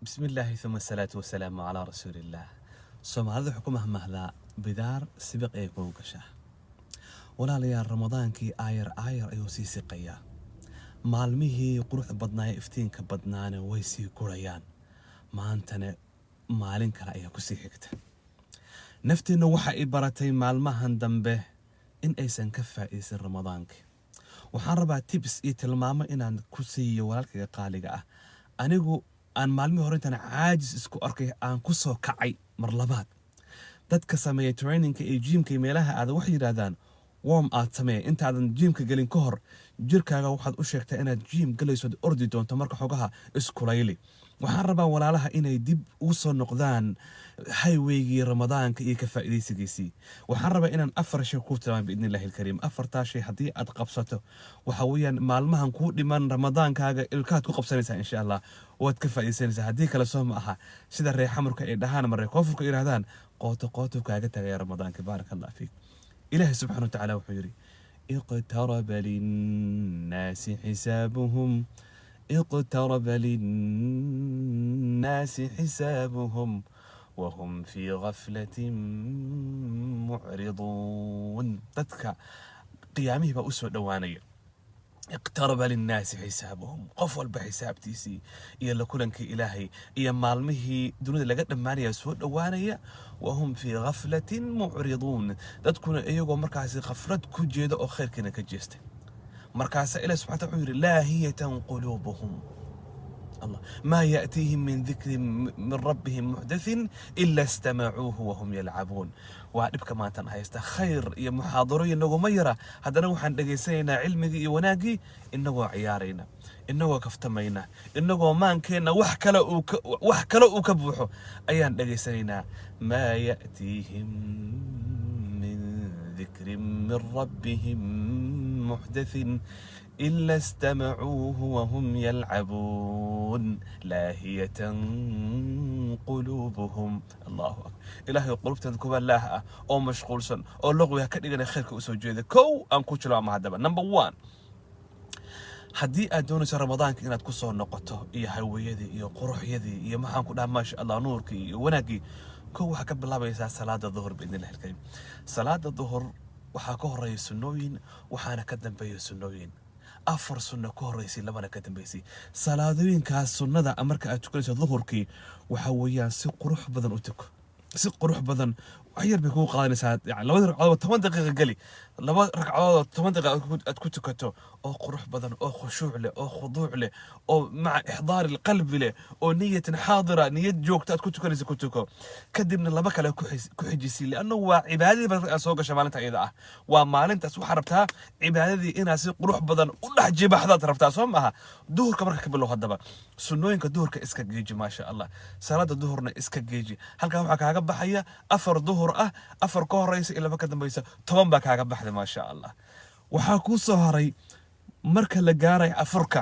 بسم الله ثم الصلاة والسلام على رسول الله. Soomaalida xukumaha mahda bidaar sibiq ay ku gashaa. Walaalayaal Ramadaankii aayar ayuu sii siqayaa. Maalmihii quruxda badnaa ee iftiinka badnaana way sii gurayaan. Maantana maalin kale ayaa ku sii xigta. Nafteena waxa ay baratay maalmahan dambe in aysan ka faa'iideysan Ramadaanka. Waxaan rabaa tips iyo tilmaamo inaan ku siiyo walaalkayga qaaliga ah. Anigu aan maalmihii hore intaan caajis isku arkay aan ku soo kacay mar labaad. dadka sameeya trainingka ee gymka meelaha aad wax yiraahdaan warm out samee intaadan gymka galin ka hor jirkaaga waxaad u sheegtaa inaad gym galayso ordi doonto marka xogaha iskulayli. waxaan rabaa walaalaha inay dib u soo noqdaan highway-gii Ramadaanka iyo ka faa'iideysigiisii. waxaan rabaa inaan afar shay ku tilmaamo biidnillaahi alkariim. afartaa shay haddii aad qabsato waxa weeyaan maalmahan ku dhiman Ramadaankaaga ilkaad ku qabsanaysaa insha Allah waad ka faa'iideysanaysaa. haddii kale soo ma aha sida reer xamarka ay dhahaan marre koonfurka yiraahdaan qooto kaaga tagay Ramadaanka. baarakallahu fiik. ilaahi subxaanahu wa ta'aala wuxuu yiri اقترب للناس حسابهم اقترب للناس حسابهم وهم في غفلة معرضون. تذكى قيامه بأسوأ دوانية. اقترب للناس حسابهم قفل بحساب تيسي إيا لكلنك إلهي إيا مالمه دون لقد مانيا سوء دوانية وهم في غفلة معرضون. تذكون أيوغو مركز غفلت كجيدة أو خير كنا كجيست مركز إلى سبحانه وتعالى لاهية قلوبهم الله ما يأتيهم من ذكر من ربهم محدث إلا استمعوه وهم يلعبون. وعلبك ما تنهيست خير يا محاضرين إنه ميرة هذا نوحا دقيسينا علمي وناقي إنه عيارينا إنه كفتمينا إنه ما كنا وحكلا وكبوحو أيان دقيسينا ما يأتيهم من ذكر من ربهم محدث إلا استمعوه وهم يلعبون لاهية قلوبهم. الله أكبر. إلهي قلوب تذكر الله أو مشغول سن أو لغوي هكذا خيرك أسوجيده كو أن كوتشلا مع هذا. نمبر 1 haddii aad doonayso Ramadaanka inaad ku soo noqoto iyo hawiyadii iyo quruxyadii iyo maxaan ku dhahaa maasha Allah nuurkii iyo wanaagii koo waxa ka bilaabaysaa salaada dhuhur biidnillaahi alkariim. salaada dhuhur waxa ka horeeya sunnooyin waxaana ka dambeeya sunnooyin. afar sunno ka horeysay labana ka dambeysay. salaadooyinkaas sunnada marka aad tukanayso dhuhurkii waxa weeyaan si qurux badan u tuko. si qurux badan waxyar bay ku qaadanaysaa labada ragcadood 10 daqiiqo gali laba ragcadood 10 daqiiqo aad ku tukato oo qurux badan oo khushuuc leh oo khuduuc leh oo maca ihdaar qalbi leh oo niyad xaadira niyad joogta aad ku tukanayso ku tuko. kadibna laba kale ku xijisi laana waa cibaadadii baad soo gashay maalinta iyada ah. waa maalintaas waxa rabtaa cibaadadii inaad si qurux badan u dhax jibaxdaad rabtaa soo maaha. duhurka marka ka bilow hadaba sunnooyinka duhurka iska geeji maasha Allah. salaada duhurna iska geeji halka waxa kaaga baxaya afar duhur afar ka horeysa ilaa ka dambaysa 10 baa kaaga baxday maasha Allah. waxa ku soo haray marka la gaaray afurka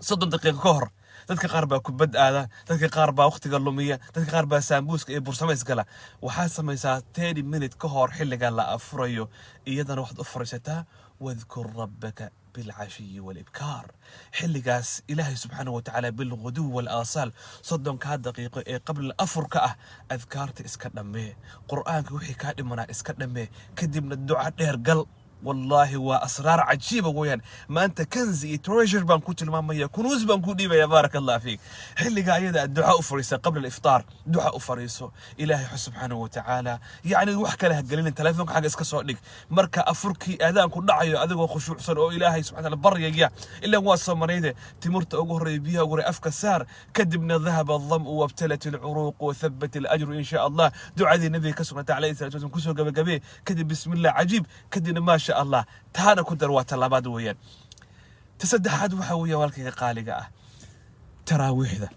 30 daqiiqo ka hor dadka qaar baa kubad aada dadka qaar baa waqtiga lumiya dadka qaar baa saambuuska iyo bursamays gala. waxaa samaysaa 30 minute ka hor xilliga la afurayo iyadana waxaad u fariisataa wadhkur rabbaka بالعشي والإبكار. حلقاس إلهي سبحانه وتعالى بالغدو والآصال صدق كاد دقيقة قبل الأفركة أذكارت إسكدمي قرآنك وحي كادمنا إسكدمي كدمنا الدعاء دير قل والله وأسرار عجيبة ويان ما أنت كنزي تريجر بانكوت المامية كنوز بانكوت ديبا يا بارك الله فيك. حلقا أيضا الدعاء فريسة قبل الإفطار دعاء فريسه إلهي سبحانه وتعالى يعني وحكى لها قليل تلفونك حاجة اسكسو لك مركا أفركي أذان كل دعاء أذان وخشوع صار أو إلهي سبحانه وتعالى بريا إلا هو الصمريدة تمرت أقهر بيها وقري أفك السار كدبنا ذهب الظمء وابتلت العروق وثبت الأجر إن شاء الله. دعاء النبي كسرة عليه الصلاة والسلام كسر قبل كدب بسم الله عجيب كدنا ما شاء الله تانا كدر واتلاباد ويان. تصدق حد وحوية والكي قالقة تراويح ذا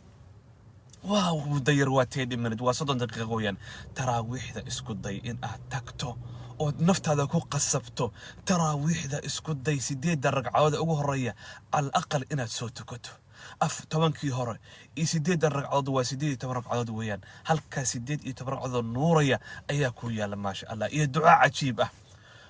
واو مدير واتيدي من دوا صدن دقيقة ويان. تراويح ذا اسكو ضي إن أهتكتو oo naftaada ku qasabto taraawixda isku day 8 ragcadood ugu horeeya al aqal inaad soo tukato 10kii hore iyo 8 ragcadood waa 18 ragcadood weeyaan. halka 18 ragcadood nuuraya ayaa ku yaala maasha Allah iyo ducaa cajiib ah.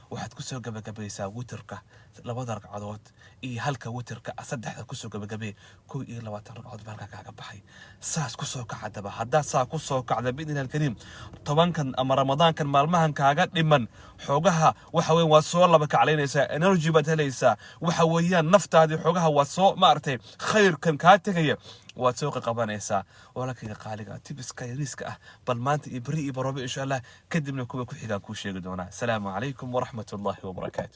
waxaad ku soo gabagabaysaa witrka labada ragcadood iyo halka witrka saddexda ku soo gabagabay 22 ragcadood halka kaaga baxay saas ku soo kaca daba haddaad saa ku soo kacda biidnillahi alkariim tobankan ama ramadaankan maalmahan kaaga dhiman xoogaha waxa weeyaan waad soo laba kaclaynaysaa energy baad helaysaa waxa weeyaan naftaadii xoogaha waad soo maaragtay khayrkan kaa tegaya waad soo qabanaysaa walaalkayga qaaliga tibiska yariiska ah bal maanta iyo beri iyo baroobe insha allah kadibna kuwa ku xigaan kuu sheegi doonaa asalaamu calaykum waraxmatullaahi wabarakaatu